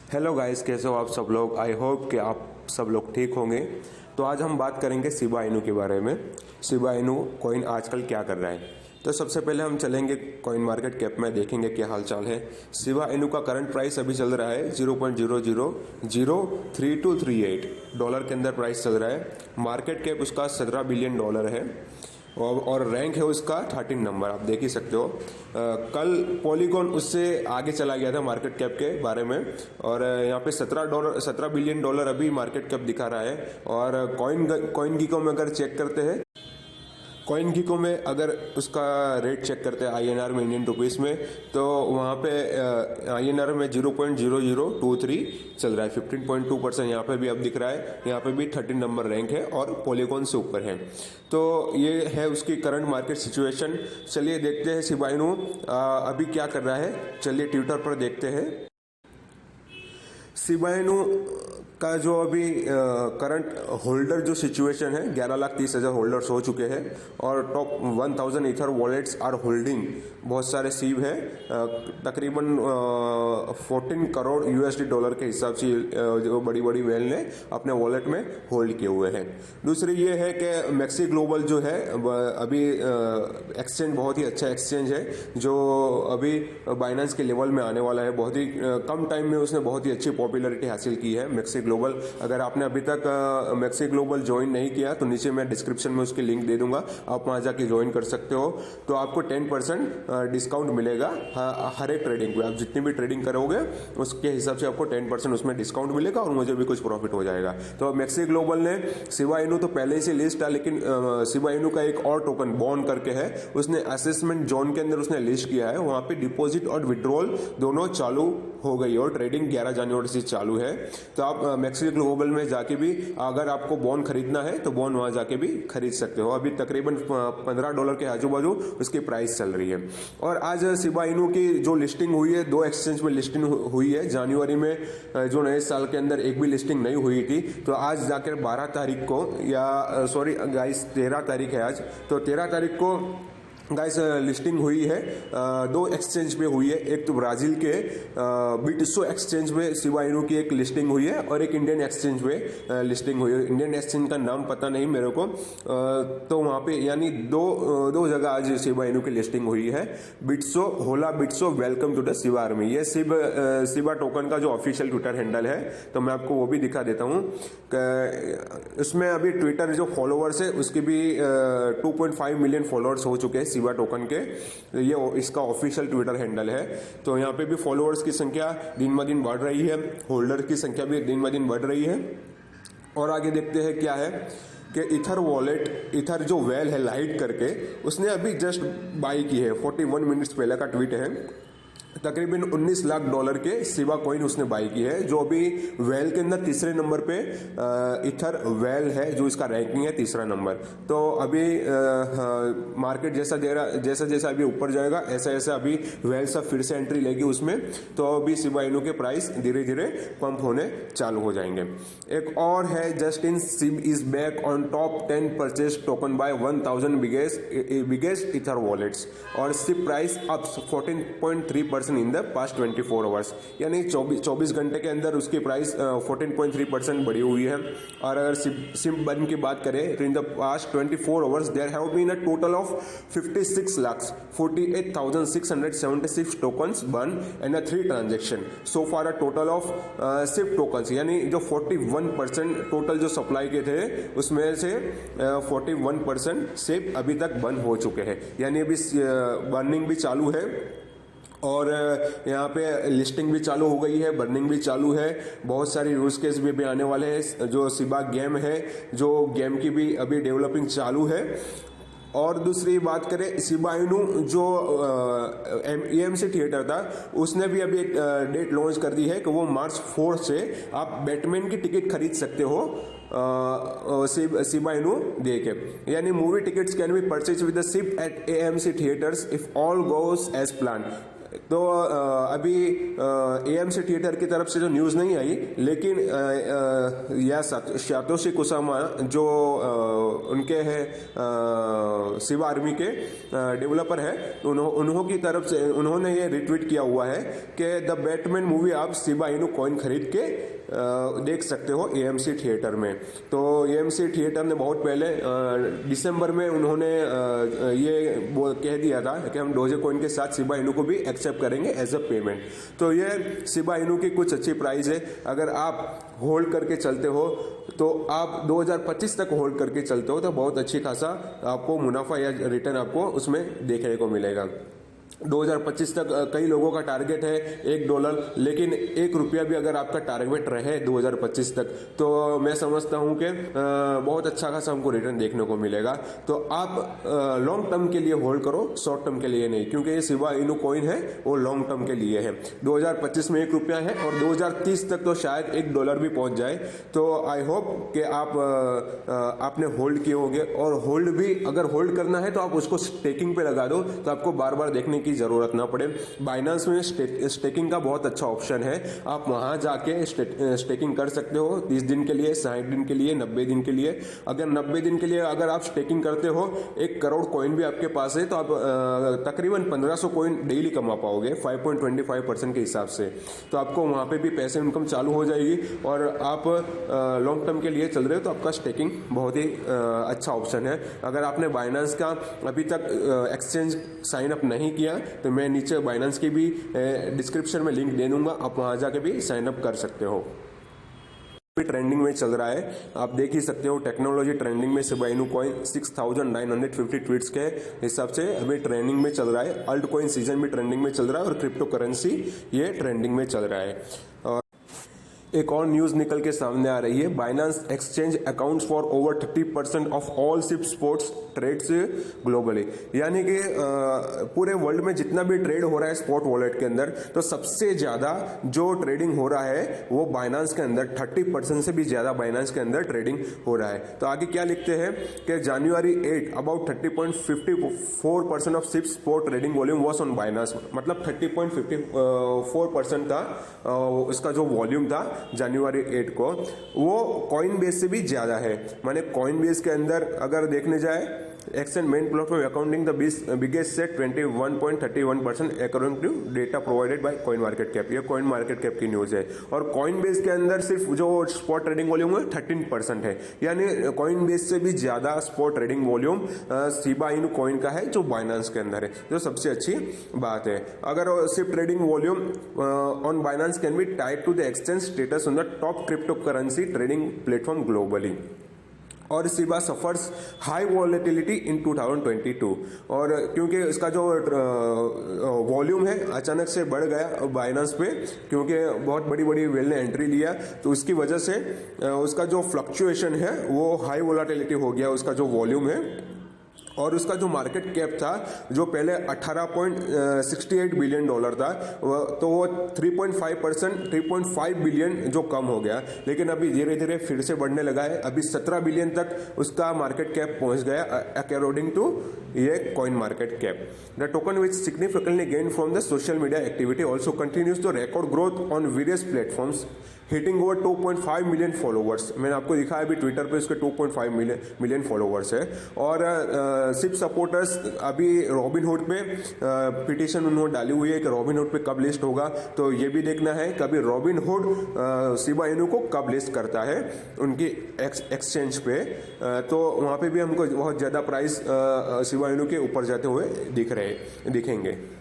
Hello guys, कैसे हो आप सब लोग। आई होप कि आप सब लोग ठीक होंगे। तो आज हम बात करेंगे शिबा इनू के बारे में। शिबा इनू कॉइन आजकल क्या कर रहा है। तो सबसे पहले हम चलेंगे कॉइन मार्केट कैप में, देखेंगे क्या हालचाल है। शिबा इनू का करंट प्राइस अभी चल रहा है 0.0003238 के अंदर प्राइस चल रहा है। मार्केट कैप उसका $17 बिलियन है और रैंक है उसका 13 नंबर। आप देख ही सकते हो। कल पॉलीगॉन उससे आगे चला गया था मार्केट कैप के बारे में, और यहाँ पे $17 बिलियन अभी मार्केट कैप दिखा रहा है। और कॉइन गीको में अगर चेक करते हैं, कॉइन गीको में अगर उसका रेट चेक करते हैं INR में, इंडियन रुपीस में, तो वहाँ पे INR में 0.0023 चल रहा है। 15.2% यहाँ पे भी अब दिख रहा है। यहाँ पे भी 13 नंबर रैंक है और पॉलीगॉन से ऊपर है। तो ये है उसकी करंट मार्केट सिचुएशन। चलिए देखते हैं शिबा इनू अभी क्या कर रहा है। चलिए ट्विटर पर देखते हैं। शिबा इनू का जो अभी करंट होल्डर जो सिचुएशन है, 11,30,000 होल्डर्स हो चुके हैं और top 1000 ether wallets are holding. बहुत सारे सीव है, तकरीबन 14 करोड़ USD के हिसाब से जो बड़ी बड़ी वेल ने अपने वॉलेट में होल्ड किए हुए हैं। दूसरी ये है कि मैक्सी ग्लोबल जो है अभी एक्सचेंज बहुत ही अच्छा एक्सचेंज है, जो अभी बाइनेंस के लेवल में आने वाला है। बहुत ही कम टाइम में उसने बहुत ही अच्छी पॉपुलैरिटी हासिल की है मैक्सी ग्लोबल। अगर आपने अभी तक मैक्सी ग्लोबल ज्वाइन नहीं किया तो नीचे मैं डिस्क्रिप्शन में उसकी लिंक दे दूंगा, आप वहां जाके ज्वाइन कर सकते हो। तो आपको 10% डिस्काउंट मिलेगा हर एक ट्रेडिंग पे। आप जितनी भी ट्रेडिंग करोगे उसके हिसाब से आपको 10% उसमें डिस्काउंट मिलेगा और मुझे भी कुछ प्रॉफिट हो जाएगा। तो मैक्सी ग्लोबल ने शिबा इनू तो पहले ही से लिस्ट है, लेकिन शिबा इनू का एक और टोकन बॉन्ड करके है, उसने असेसमेंट जोन के अंदर उसने लिस्ट किया है। वहां पे डिपॉजिट और विड्रॉल दोनों चालू हो गई और ट्रेडिंग 11 जनवरी से चालू है। तो आप मैक्सी ग्लोबल में जाके भी अगर आपको बॉन्ड खरीदना है तो बॉन्ड वहां जाके भी खरीद सकते हो। अभी तकरीबन $15 के आजू बाजू उसकी प्राइस चल रही है। और आज शिबा इनू की जो लिस्टिंग हुई है, 2 एक्सचेंज में लिस्टिंग हुई है। जनवरी में जो नए साल के अंदर एक भी लिस्टिंग नहीं हुई थी, तो आज जाकर 12 तारीख को, या सॉरी गाइस 13 तारीख है आज, तो 13 तारीख को गाइस लिस्टिंग हुई है। 2 एक्सचेंज पे हुई है। एक तो ब्राजील के बिटसो एक्सचेंज में शिबा इनू की एक लिस्टिंग हुई है और एक इंडियन एक्सचेंज में लिस्टिंग हुई है। इंडियन एक्सचेंज का नाम पता नहीं मेरे को। तो वहाँ पे यानी दो जगह आज शिबा इनू की लिस्टिंग हुई है। बिटसो, होला Bitso, welcome to the Shiba army. ये शिबा टोकन का जो ऑफिशियल ट्विटर हैंडल है, तो मैं आपको वो भी दिखा देता हूँ। उसमें अभी ट्विटर जो फॉलोअर्स है उसके भी 2.5 मिलियन फॉलोअर्स हो चुके हैं शिबा टोकन के। ये इसका ऑफिशियल ट्विटर हैंडल है। तो यहाँ पे भी फॉलोअर्स की संख्या दिन ब दिन बढ़ रही है, होल्डर की संख्या भी दिन ब दिन बढ़ रही है। और आगे देखते हैं क्या है कि इथर वॉलेट, इथर जो वेल है लाइट करके, उसने अभी जस्ट बाई की है। 41 मिनट्स पहले का ट्वीट है। तकरीबन $19 लाख के शिबा कॉइन उसने बाई की है, जो अभी वेल के अंदर तीसरे नंबर पे इथर वेल है, जो इसका रैंकिंग है तीसरा नंबर। तो अभी मार्केट जैसा अभी ऊपर जाएगा, ऐसा ऐसा अभी वेल सब फिर से एंट्री लेगी उसमें। तो अभी शिबा इनू के प्राइस धीरे धीरे पंप होने चालू हो जाएंगे। एक और है just in SHIB is back on top 10 purchase token by 1000 biggest ether wallets, और SHIB price up 14.3% in the past 24 hours. यानी 24 घंटे के अंदर उसकी प्राइस 14.3% बढ़ी हुई है। और अगर सिप बर्न की बात करें तो in the past 24 hours there have been a total of 56,48,676 tokens burn and 3 transaction. So far a total of SHIB tokens, यानी जो 41% टोटल जो सप्लाई के थे उसमें से 41% सिप अभी तक बर्न हो चुके हैं। यानी अभी बर्निंग भी चालू है और यहाँ पे लिस्टिंग भी चालू हो गई है, बर्निंग भी चालू है। बहुत सारी यूज केस भी आने वाले हैं। जो शिबा गेम है, जो गेम की भी अभी डेवलपिंग चालू है। और दूसरी बात करें, शिबा इनू जो AMC थिएटर था, उसने भी अभी एक डेट लॉन्च कर दी है कि वो मार्च 4 से आप बैटमैन की टिकट खरीद सकते हो शिबा इनू दे के। यानी movie tickets can be purchase with the SHIB at AMC theatres if all goes as plan. तो अभी AMC थिएटर की तरफ से जो न्यूज़ नहीं आई, लेकिन यह सातोशी कुसामा जो उनके हैं शिबा आर्मी के डेवलपर है, उन्होंने की तरफ से उन्होंने ये रिट्वीट किया हुआ है कि द बैटमैन मूवी आप शिबा इनू कॉइन खरीद के देख सकते हो AMC थिएटर में। तो AMC थिएटर ने बहुत पहले दिसंबर में उन्होंने ये कह दिया था कि हम डोजे कॉइन के साथ शिबा इनू को भी एक्सेप्ट करेंगे एज अ पेमेंट। तो ये शिबा इनू की कुछ अच्छी प्राइस है, अगर आप होल्ड करके चलते हो तो आप 2025 तक होल्ड करके चलते हो तो बहुत अच्छी खासा आपको मुनाफा या रिटर्न आपको उसमें देखने को मिलेगा। 2025 तक कई लोगों का टारगेट है $1, लेकिन ₹1 भी अगर आपका टारगेट रहे 2025 तक तो मैं समझता हूं कि बहुत अच्छा खासा हमको रिटर्न देखने को मिलेगा। तो आप लॉन्ग टर्म के लिए होल्ड करो, शॉर्ट टर्म के लिए नहीं, क्योंकि ये शिबा इनू कॉइन है वो लॉन्ग टर्म के लिए है। 2025 में ₹1 है और 2030 तक तो शायद $1 भी पहुंच जाए। तो आई होप कि आपने होल्ड किए होंगे, और होल्ड भी अगर होल्ड करना है तो आप उसको स्टेकिंग पे लगा दो तो आपको बार बार देखने की जरूरत ना पड़े। बाइनेंस में स्टेकिंग का बहुत अच्छा ऑप्शन है, आप वहां जाके स्टेकिंग कर सकते हो 30 दिन के लिए, 60 दिन के लिए, 90 दिन के लिए। अगर 90 दिन के लिए अगर आप स्टेकिंग करते हो, 1 करोड़ कॉइन भी आपके पास है तो आप तकरीबन 1500 कॉइन डेली कमा पाओगे 5.25% के हिसाब से। तो आपको वहां पे भी पैसे इनकम चालू हो जाएगी, और आप लॉन्ग टर्म के लिए चल रहे हो तो आपका स्टेकिंग बहुत ही अच्छा ऑप्शन है। अगर आपने बाइनेंस का अभी तक एक्सचेंज साइन अप नहीं किया तो मैं नीचे बाइनेंस की भी डिस्क्रिप्शन में लिंक दे दूंगा, आप वहां जाके भी साइन अप कर सकते हो। ट्रेंडिंग में चल रहा है, आप देख ही सकते हो टेक्नोलॉजी ट्रेंडिंग में शिबा इनू कॉइन 6950 ट्वीट्स के हिसाब से अभी ट्रेंडिंग में चल रहा है। अल्ट कॉइन सीजन भी ट्रेंडिंग में चल रहा है और क्रिप्टो करेंसी ये ट्रेंडिंग में चल रहा है। एक और न्यूज निकल के सामने आ रही है, Binance exchange accounts for over 30% of all SHIB sports trades globally. यानी कि पूरे वर्ल्ड में जितना भी ट्रेड हो रहा है स्पॉट वॉलेट के अंदर, तो सबसे ज्यादा जो ट्रेडिंग हो रहा है वो बाइनेंस के अंदर 30% से भी ज्यादा बाइनेंस के अंदर ट्रेडिंग हो रहा है। तो आगे क्या लिखते हैं कि January 8 about 30.54% of SHIB spot trading volume was on Binance, मतलब 30.54% था उसका जो वॉल्यूम था जनवरी 8 को, वो कॉइन बेस से भी ज्यादा है। माने कॉइन बेस के अंदर अगर देखने जाए exchange main platform accounting the biggest से 21.31% according to data provided by CoinMarketCap. ये कॉइन मार्केट कैप की न्यूज है। और कॉइन बेस के अंदर सिर्फ जो स्पॉट ट्रेडिंग वॉल्यूम है 13% है, यानी कॉइन बेस से भी ज्यादा spot trading volume Shiba Inu coin का है जो बाइनेंस के अंदर है, जो सबसे अच्छी बात है। अगर सिर्फ trading volume on Binance can be tied to the exchange status on the top cryptocurrency trading platform globally. और Shiba suffers high volatility in 2022, और क्योंकि इसका जो वॉल्यूम है अचानक से बढ़ गया बाइनेंस पे, क्योंकि बहुत बड़ी बड़ी वेल ने एंट्री लिया, तो उसकी वजह से उसका जो फ्लक्चुएशन है वो हाई वॉलेटिलिटी हो गया, उसका जो वॉल्यूम है। और उसका जो मार्केट कैप था जो पहले $18.68 बिलियन था, तो वो 3.5 बिलियन जो कम हो गया, लेकिन अभी धीरे धीरे फिर से बढ़ने लगा है। अभी 17 बिलियन तक उसका मार्केट कैप पहुंच गया अकॉर्डिंग टू ये CoinMarketCap. The token which significantly gain from the social media activity also continues to record growth on various platforms hitting over 2.5 million followers. मैंने आपको दिखाया अभी ट्विटर पे उसके 2.5 मिलियन फॉलोवर्स है। और सिप सपोर्टर्स अभी रॉबिनहुड पे पिटीशन उन्होंने डाली हुई है कि रॉबिनहुड पे कब लिस्ट होगा, तो ये भी देखना है कि अभी रॉबिनहुड शिबा इनू को कब लिस्ट करता है उनकी एक्सचेंज पे। तो वहाँ पे भी हमको बहुत ज़्यादा प्राइस शिबा इनू के ऊपर जाते हुए दिखेंगे।